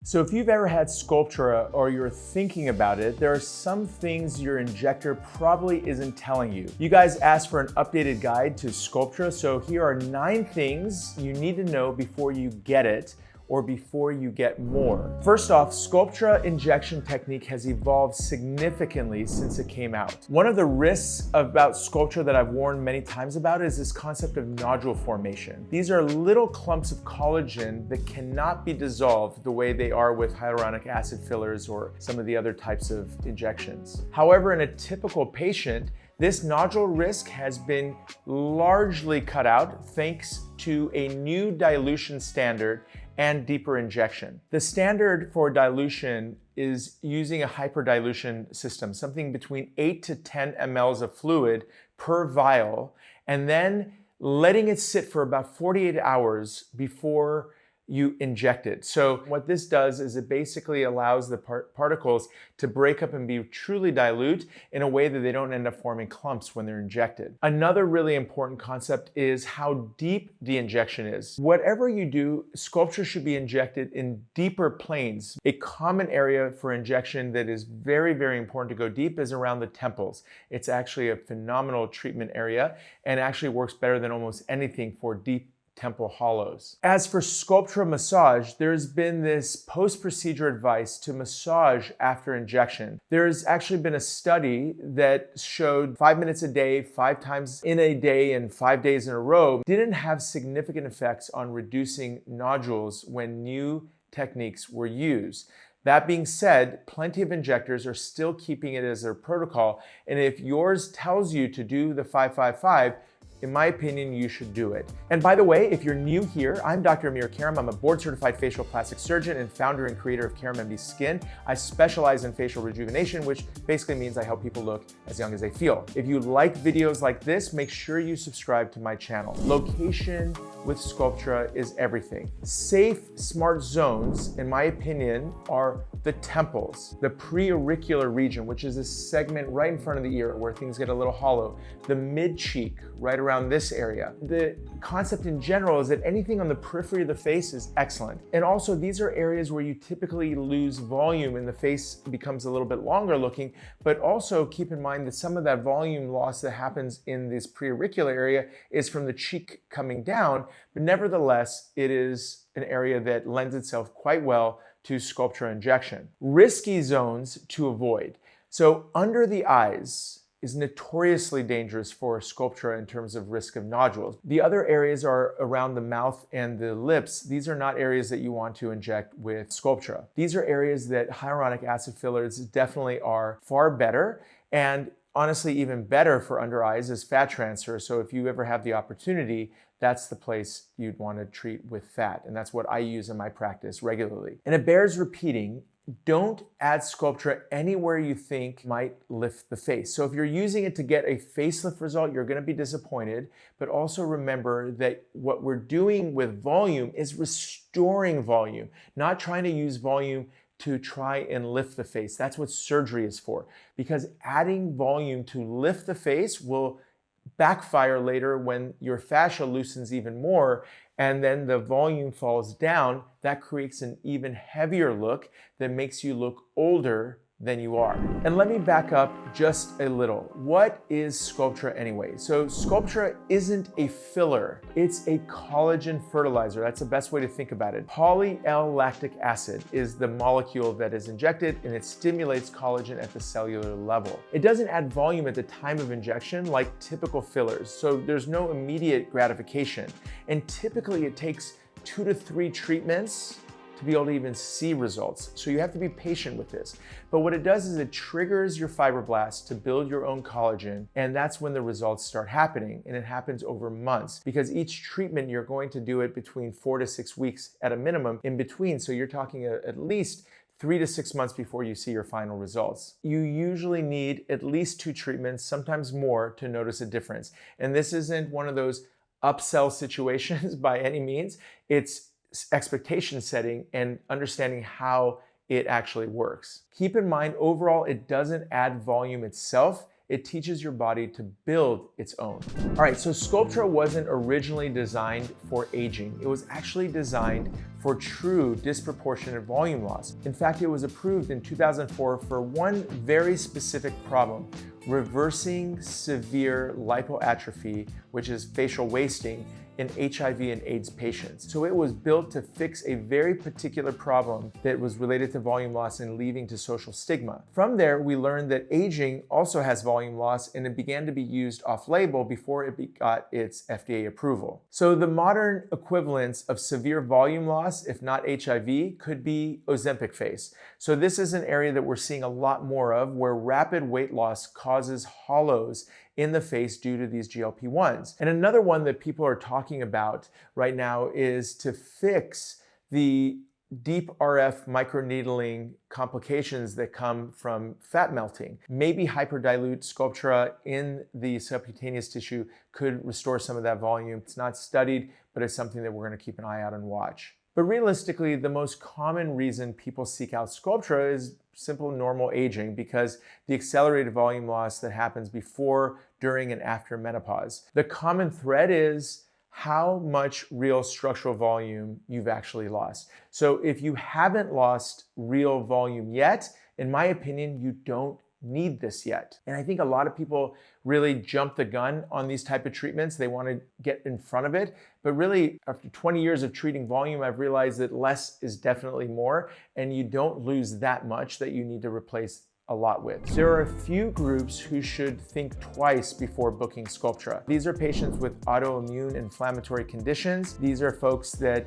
So if you've ever had Sculptra or you're thinking about it, there are some things your injector probably isn't telling you. You guys asked for an updated guide to Sculptra, so here are 9 things you need to know before you get it or before you get more. First off, Sculptra injection technique has evolved significantly since it came out. One of the risks about Sculptra that I've warned many times about is this concept of nodule formation. These are little clumps of collagen that cannot be dissolved the way they are with hyaluronic acid fillers or some of the other types of injections. However, in a typical patient, this nodule risk has been largely cut out thanks to a new dilution standard and deeper injection. The standard for dilution is using a hyperdilution system, something between 8 to 10 mLs of fluid per vial, and then letting it sit for about 48 hours before you inject it. So what this does is it basically allows the particles to break up and be truly dilute in a way that they don't end up forming clumps when they're injected. Another really important concept is how deep the injection is. Whatever you do, Sculptra should be injected in deeper planes. A common area for injection that is very, very important to go deep is around the temples. It's actually a phenomenal treatment area and actually works better than almost anything for deep temple hollows. As for Sculptra massage, there's been this post-procedure advice to massage after injection. There's actually been a study that showed 5 minutes a day, 5 times in a day and 5 days in a row didn't have significant effects on reducing nodules when new techniques were used. That being said, plenty of injectors are still keeping it as their protocol, and if yours tells you to do the 5-5-5, in my opinion, you should do it. And by the way, if you're new here, I'm Dr. Amir Karam. I'm a board-certified facial plastic surgeon and founder and creator of Karam MD Skin. I specialize in facial rejuvenation, which basically means I help people look as young as they feel. If you like videos like this, make sure you subscribe to my channel. Location with Sculptra is everything. Safe, smart zones, in my opinion, are the temples, the preauricular region, which is this segment right in front of the ear where things get a little hollow, the mid-cheek, right around this area. The concept in general is that anything on the periphery of the face is excellent. And also these are areas where you typically lose volume and the face becomes a little bit longer looking, but also keep in mind that some of that volume loss that happens in this preauricular area is from the cheek coming down, but nevertheless, it is an area that lends itself quite well to Sculptra injection. Risky zones to avoid. So under the eyes is notoriously dangerous for Sculptra in terms of risk of nodules. The other areas are around the mouth and the lips. These are not areas that you want to inject with Sculptra. These are areas that hyaluronic acid fillers definitely are far better, and honestly even better for under eyes is fat transfer. So if you ever have the opportunity, that's the place you'd want to treat with fat. And that's what I use in my practice regularly. And it bears repeating, don't add Sculptra anywhere you think might lift the face. So if you're using it to get a facelift result, you're going to be disappointed. But also remember that what we're doing with volume is restoring volume, not trying to use volume to try and lift the face. That's what surgery is for. Because adding volume to lift the face will backfire later when your fascia loosens even more and then the volume falls down. That creates an even heavier look that makes you look older than you are. And let me back up just a little. What is Sculptra anyway? So Sculptra isn't a filler, it's a collagen fertilizer. That's the best way to think about it. Poly-L-lactic acid is the molecule that is injected and it stimulates collagen at the cellular level. It doesn't add volume at the time of injection like typical fillers, so there's no immediate gratification. And typically it takes 2 to 3 treatments to be able to even see results. So you have to be patient with this. But what it does is it triggers your fibroblasts to build your own collagen, and that's when the results start happening. And it happens over months because each treatment you're going to do it between 4 to 6 weeks at a minimum in between. So you're talking at least 3 to 6 months before you see your final results. You usually need at least 2 treatments, sometimes more, to notice a difference. And this isn't one of those upsell situations by any means. It's expectation setting and understanding how it actually works. Keep in mind, overall, it doesn't add volume itself. it teaches your body to build its own. All right, so Sculptra wasn't originally designed for aging. It was actually designed for true disproportionate volume loss. In fact, it was approved in 2004 for one very specific problem: reversing severe lipoatrophy, which is facial wasting, in HIV and AIDS patients. So it was built to fix a very particular problem that was related to volume loss and leading to social stigma. From there, we learned that aging also has volume loss, and it began to be used off-label before it got its FDA approval. So the modern equivalence of severe volume loss, if not HIV, could be Ozempic face. So this is an area that we're seeing a lot more of, where rapid weight loss causes hollows in the face due to these GLP-1s. And another one that people are talking about right now is to fix the deep RF microneedling complications that come from fat melting. Maybe hyperdilute Sculptra in the subcutaneous tissue could restore some of that volume. It's not studied, but it's something that we're going to keep an eye out and watch. But realistically, the most common reason people seek out Sculptra is simple normal aging, because the accelerated volume loss that happens before, during, and after menopause. The common thread is how much real structural volume you've actually lost. So if you haven't lost real volume yet, in my opinion, you don't need this yet. And I think a lot of people really jump the gun on these type of treatments. They want to get in front of it. But really, after 20 years of treating volume, I've realized that less is definitely more, and you don't lose that much that you need to replace a lot with. There are a few groups who should think twice before booking Sculptra. These are patients with autoimmune inflammatory conditions. These are folks that,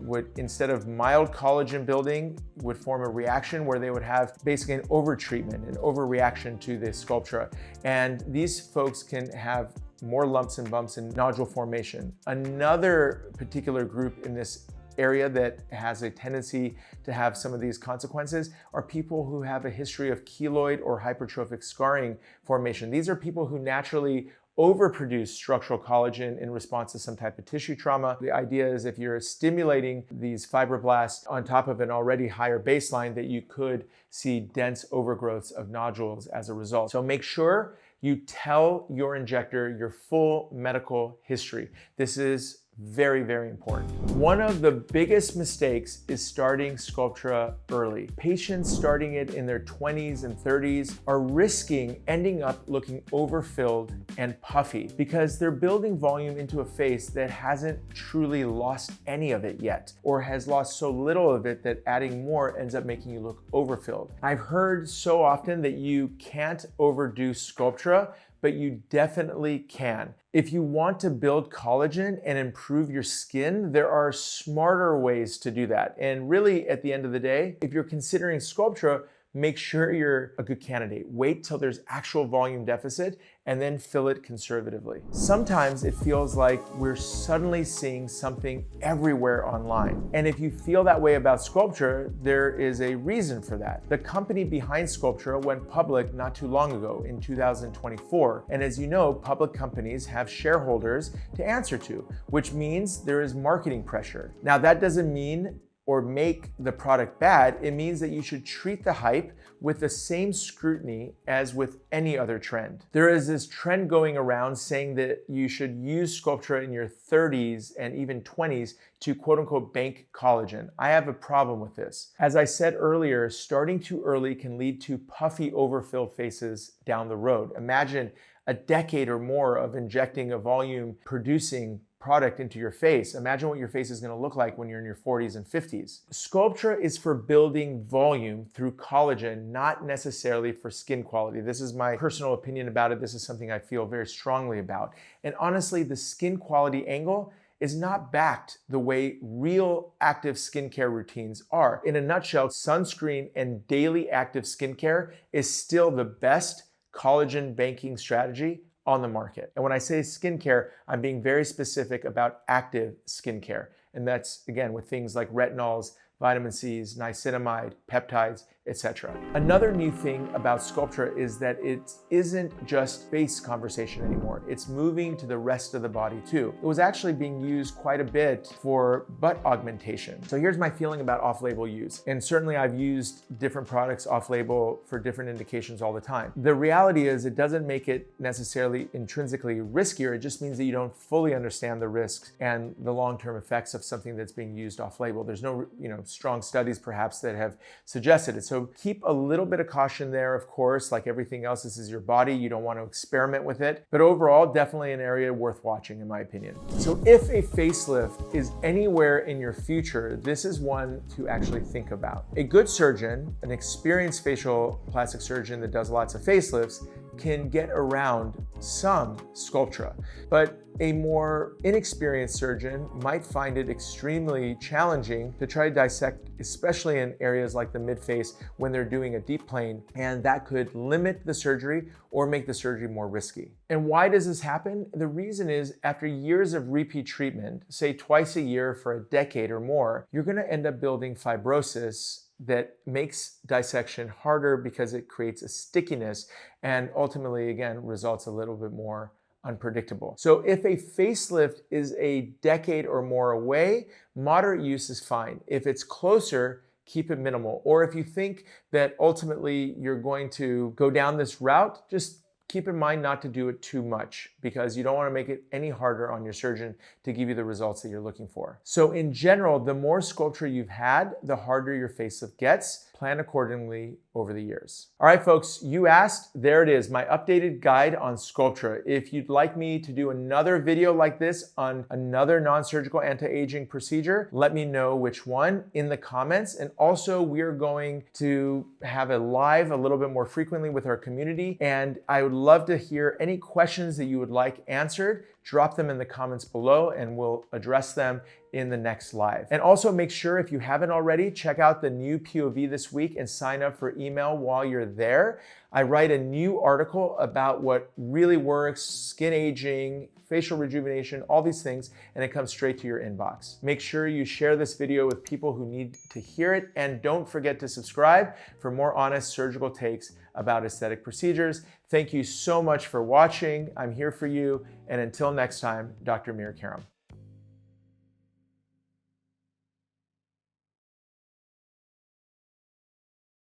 would, instead of mild collagen building, would form a reaction where they would have basically an overtreatment, an overreaction to the Sculptra. And these folks can have more lumps and bumps and nodule formation. Another particular group in this area that has a tendency to have some of these consequences are people who have a history of keloid or hypertrophic scarring formation. These are people who naturally overproduce structural collagen in response to some type of tissue trauma. The idea is if you're stimulating these fibroblasts on top of an already higher baseline, that you could see dense overgrowths of nodules as a result. So make sure you tell your injector your full medical history. This is very, very important. One of the biggest mistakes is starting Sculptra early. Patients starting it in their 20s and 30s are risking ending up looking overfilled and puffy because they're building volume into a face that hasn't truly lost any of it yet, or has lost so little of it that adding more ends up making you look overfilled. I've heard so often that you can't overdo Sculptra, but you definitely can. If you want to build collagen and improve your skin, there are smarter ways to do that. And really, at the end of the day, if you're considering Sculptra, make sure you're a good candidate. Wait till there's actual volume deficit and then fill it conservatively. Sometimes it feels like we're suddenly seeing something everywhere online. And if you feel that way about Sculptra, there is a reason for that. The company behind Sculptra went public not too long ago in 2024. And as you know, public companies have shareholders to answer to, which means there is marketing pressure. Now, that doesn't mean or make the product bad. It means that you should treat the hype with the same scrutiny as with any other trend. There is this trend going around saying that you should use Sculptra in your 30s and even 20s to quote unquote bank collagen. I have a problem with this. As I said earlier, starting too early can lead to puffy, overfilled faces down the road. Imagine a decade or more of injecting a volume producing product into your face. Imagine what your face is going to look like when you're in your 40s and 50s. Sculptra is for building volume through collagen, not necessarily for skin quality. This is my personal opinion about it. This is something I feel very strongly about. And honestly, the skin quality angle is not backed the way real active skincare routines are. In a nutshell, sunscreen and daily active skincare is still the best collagen banking strategy on the market. And when I say skincare, I'm being very specific about active skincare. And that's, again, with things like retinols, vitamin C's, niacinamide, peptides, etc. Another new thing about Sculptra is that it isn't just face conversation anymore. It's moving to the rest of the body too. It was actually being used quite a bit for butt augmentation. So here's my feeling about off-label use. And certainly I've used different products off-label for different indications all the time. The reality is it doesn't make it necessarily intrinsically riskier. It just means that you don't fully understand the risks and the long-term effects of something that's being used off-label. There's no, strong studies perhaps that have suggested it. So keep a little bit of caution there, of course. Like everything else, this is your body. You don't want to experiment with it. But overall, definitely an area worth watching, in my opinion. So if a facelift is anywhere in your future, this is one to actually think about. A good surgeon, an experienced facial plastic surgeon that does lots of facelifts, can get around some Sculptra, but a more inexperienced surgeon might find it extremely challenging to try to dissect, especially in areas like the mid-face when they're doing a deep plane, and that could limit the surgery or make the surgery more risky. And why does this happen? The reason is after years of repeat treatment, say twice a year for a decade or more, you're gonna end up building fibrosis that makes dissection harder because it creates a stickiness and ultimately, again, results a little bit more unpredictable. So if a facelift is a decade or more away, moderate use is fine. If it's closer, keep it minimal. Or if you think that ultimately you're going to go down this route, just keep in mind not to do it too much because you don't want to make it any harder on your surgeon to give you the results that you're looking for. So in general, the more Sculptra you've had, the harder your facelift gets. Plan accordingly over the years. All right, folks, you asked, there it is, my updated guide on Sculptra. If you'd like me to do another video like this on another non-surgical anti-aging procedure, let me know which one in the comments. And also we're going to have a live a little bit more frequently with our community. And I would love to hear any questions that you would like answered. Drop them in the comments below and we'll address them in the next live. And also make sure if you haven't already, check out the new POV this week and sign up for email while you're there. I write a new article about what really works, skin aging, facial rejuvenation, all these things, and it comes straight to your inbox. Make sure you share this video with people who need to hear it, and don't forget to subscribe for more honest surgical takes about aesthetic procedures. Thank you so much for watching. I'm here for you, and until next time, Dr. Amir Karam.